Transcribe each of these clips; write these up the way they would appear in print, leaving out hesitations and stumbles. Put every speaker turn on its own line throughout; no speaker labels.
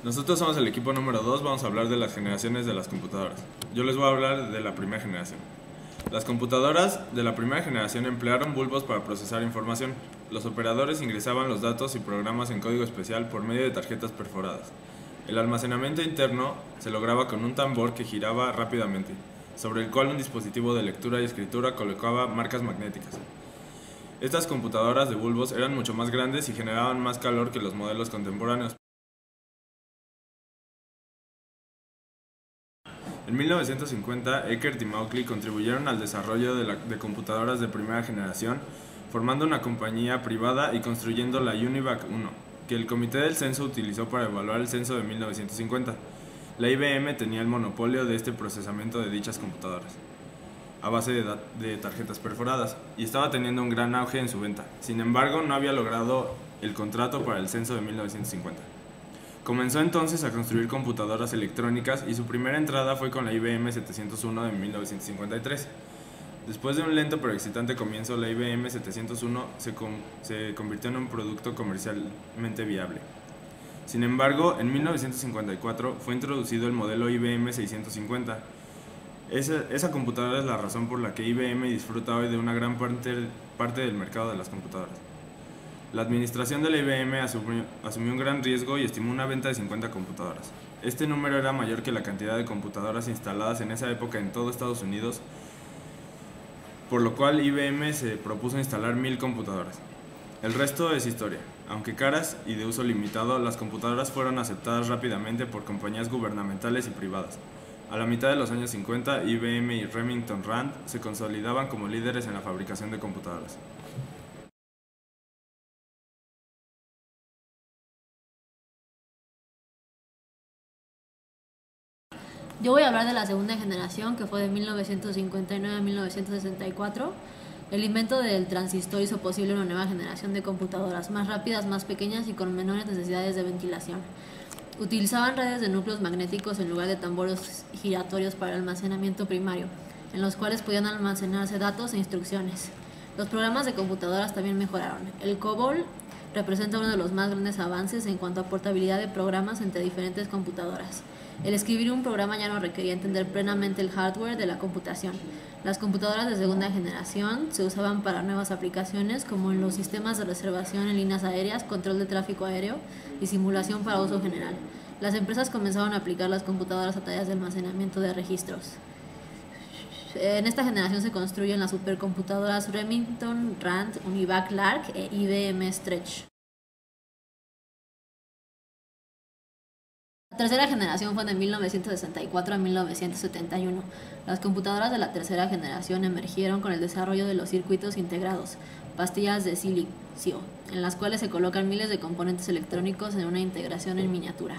Nosotros somos el equipo número 2, vamos a hablar de las generaciones de las computadoras. Yo les voy a hablar de la primera generación. Las computadoras de la primera generación emplearon bulbos para procesar información. Los operadores ingresaban los datos y programas en código especial por medio de tarjetas perforadas. El almacenamiento interno se lograba con un tambor que giraba rápidamente, sobre el cual un dispositivo de lectura y escritura colocaba marcas magnéticas. Estas computadoras de bulbos eran mucho más grandes y generaban más calor que los modelos contemporáneos. En 1950, Eckert y Mauchly contribuyeron al desarrollo de computadoras de primera generación, formando una compañía privada y construyendo la UNIVAC 1, que el Comité del Censo utilizó para evaluar el censo de 1950. La IBM tenía el monopolio de este procesamiento de dichas computadoras, a base de tarjetas perforadas, y estaba teniendo un gran auge en su venta. Sin embargo, no había logrado el contrato para el censo de 1950. Comenzó entonces a construir computadoras electrónicas y su primera entrada fue con la IBM 701 de 1953. Después de un lento pero excitante comienzo, la IBM 701 se convirtió en un producto comercialmente viable. Sin embargo, en 1954 fue introducido el modelo IBM 650. Esa computadora es la razón por la que IBM disfruta hoy de una gran parte del mercado de las computadoras. La administración de la IBM asumió un gran riesgo y estimó una venta de 50 computadoras. Este número era mayor que la cantidad de computadoras instaladas en esa época en todo Estados Unidos, por lo cual IBM se propuso instalar 1000 computadoras. El resto es historia. Aunque caras y de uso limitado, las computadoras fueron aceptadas rápidamente por compañías gubernamentales y privadas. A la mitad de los años 50, IBM y Remington Rand se consolidaban como líderes en la fabricación de computadoras.
Yo voy a hablar de la segunda generación, que fue de 1959 a 1964. El invento del transistor hizo posible una nueva generación de computadoras, más rápidas, más pequeñas y con menores necesidades de ventilación. Utilizaban redes de núcleos magnéticos en lugar de tambores giratorios para el almacenamiento primario, en los cuales podían almacenarse datos e instrucciones. Los programas de computadoras también mejoraron. El COBOL representa uno de los más grandes avances en cuanto a portabilidad de programas entre diferentes computadoras. El escribir un programa ya no requería entender plenamente el hardware de la computación. Las computadoras de segunda generación se usaban para nuevas aplicaciones como en los sistemas de reservación en líneas aéreas, control de tráfico aéreo y simulación para uso general. Las empresas comenzaron a aplicar las computadoras a tareas de almacenamiento de registros. En esta generación se construyen las supercomputadoras Remington Rand, UNIVAC Lark e IBM Stretch. La tercera generación fue de 1964 a 1971. Las computadoras de la tercera generación emergieron con el desarrollo de los circuitos integrados, pastillas de silicio, en las cuales se colocan miles de componentes electrónicos en una integración en miniatura.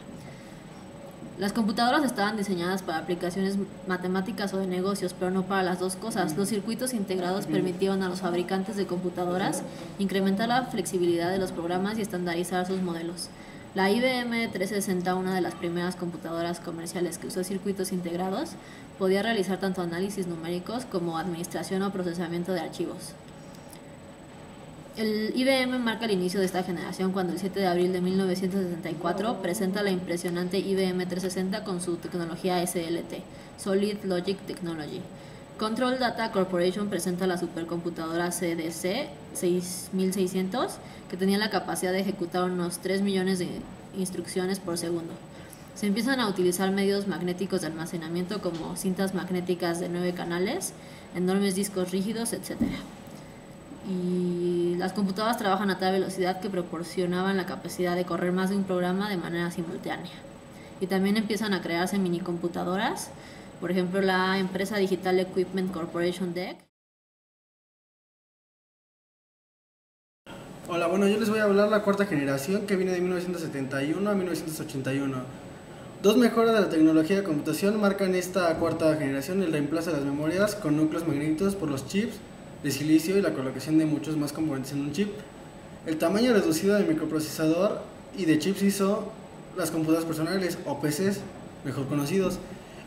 Las computadoras estaban diseñadas para aplicaciones matemáticas o de negocios, pero no para las dos cosas. Los circuitos integrados permitieron a los fabricantes de computadoras incrementar la flexibilidad de los programas y estandarizar sus modelos. La IBM 360, una de las primeras computadoras comerciales que usó circuitos integrados, podía realizar tanto análisis numéricos como administración o procesamiento de archivos. El IBM marca el inicio de esta generación cuando el 7 de abril de 1964 presenta la impresionante IBM 360 con su tecnología SLT, Solid Logic Technology. Control Data Corporation presenta la supercomputadora CDC 6600, que tenía la capacidad de ejecutar unos 3 millones de instrucciones por segundo. Se empiezan a utilizar medios magnéticos de almacenamiento como cintas magnéticas de 9 canales, enormes discos rígidos, etc. Y las computadoras trabajan a tal velocidad que proporcionaban la capacidad de correr más de un programa de manera simultánea. Y también empiezan a crearse minicomputadoras, por ejemplo la empresa Digital Equipment Corporation DEC.
Hola, bueno, yo les voy a hablar de la cuarta generación que viene de 1971 a 1981. Dos mejoras de la tecnología de computación marcan esta cuarta generación: el reemplazo de las memorias con núcleos magnéticos por los chips de silicio y la colocación de muchos más componentes en un chip. El tamaño reducido del microprocesador y de chips hizo las computadoras personales o PCs, mejor conocidos.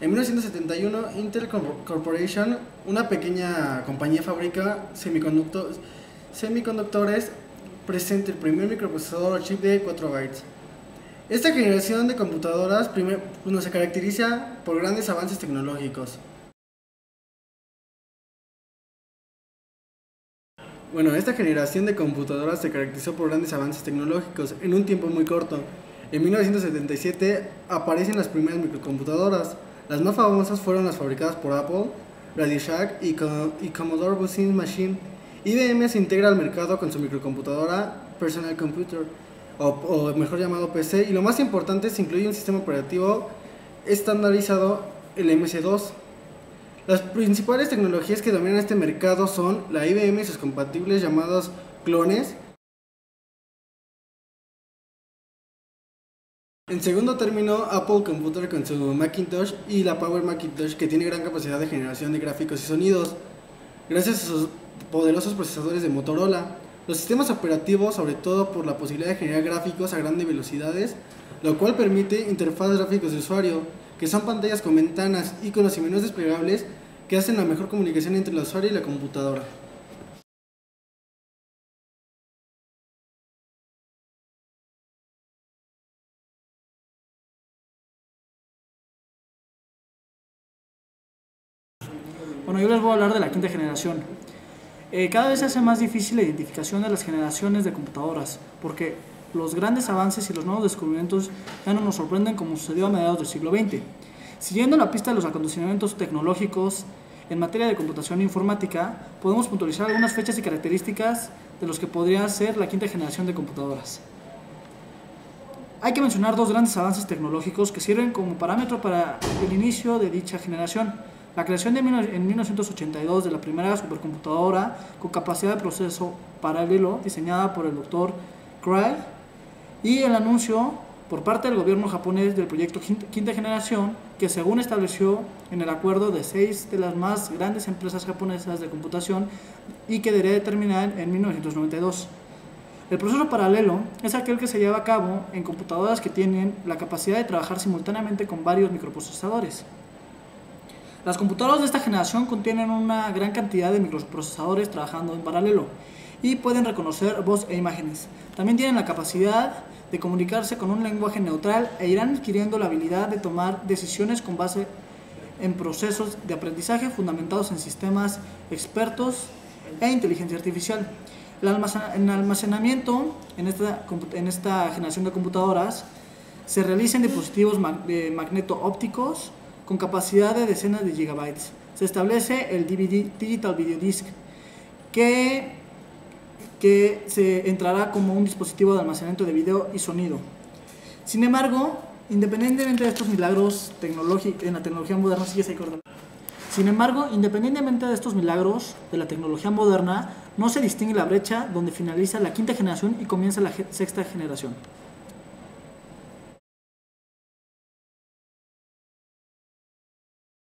En 1971, Intel Corporation, una pequeña compañía, fabrica semiconductores, presenta el primer microprocesador o chip de 4 bytes. Esta generación de computadoras se caracteriza por grandes avances tecnológicos. Esta generación de computadoras se caracterizó por grandes avances tecnológicos en un tiempo muy corto. En 1977 aparecen las primeras microcomputadoras. Las más famosas fueron las fabricadas por Apple, Radio Shack y Commodore Business Machine. IBM se integra al mercado con su microcomputadora Personal Computer, o mejor llamado PC, y lo más importante, se incluye un sistema operativo estandarizado, el MS-2. Las principales tecnologías que dominan este mercado son la IBM y sus compatibles llamados clones. En segundo término, Apple Computer con su Macintosh y la Power Macintosh, que tiene gran capacidad de generación de gráficos y sonidos, gracias a sus poderosos procesadores de Motorola. Los sistemas operativos, sobre todo por la posibilidad de generar gráficos a grandes velocidades, lo cual permite interfaces gráficos de usuario, que son pantallas con ventanas, iconos y menús desplegables que hacen la mejor comunicación entre el usuario y la computadora.
Bueno, yo les voy a hablar de la quinta generación. Cada vez se hace más difícil la identificación de las generaciones de computadoras, porque los grandes avances y los nuevos descubrimientos ya no nos sorprenden como sucedió a mediados del siglo XX. Siguiendo la pista de los acontecimientos tecnológicos en materia de computación e informática, podemos puntualizar algunas fechas y características de los que podría ser la quinta generación de computadoras. Hay que mencionar dos grandes avances tecnológicos que sirven como parámetro para el inicio de dicha generación. La creación en 1982 de la primera supercomputadora con capacidad de proceso paralelo diseñada por el Dr. Cray, y el anuncio por parte del gobierno japonés del proyecto quinta generación, que según estableció en el acuerdo de 6 de las más grandes empresas japonesas de computación y que debería terminar en 1992. El proceso paralelo es aquel que se lleva a cabo en computadoras que tienen la capacidad de trabajar simultáneamente con varios microprocesadores. Las computadoras de esta generación contienen una gran cantidad de microprocesadores trabajando en paralelo y pueden reconocer voz e imágenes. También tienen la capacidad de comunicarse con un lenguaje neutral e irán adquiriendo la habilidad de tomar decisiones con base en procesos de aprendizaje fundamentados en sistemas expertos e inteligencia artificial. El almacenamiento en esta generación de computadoras se realiza en dispositivos magneto-ópticos con capacidad de decenas de gigabytes. Se establece el DVD, Digital Video Disc, que se entrará como un dispositivo de almacenamiento de video y sonido. Sin embargo, independientemente de estos milagros en la tecnología moderna, independientemente de estos milagros de la tecnología moderna, no se distingue la brecha donde finaliza la quinta generación y comienza la sexta generación.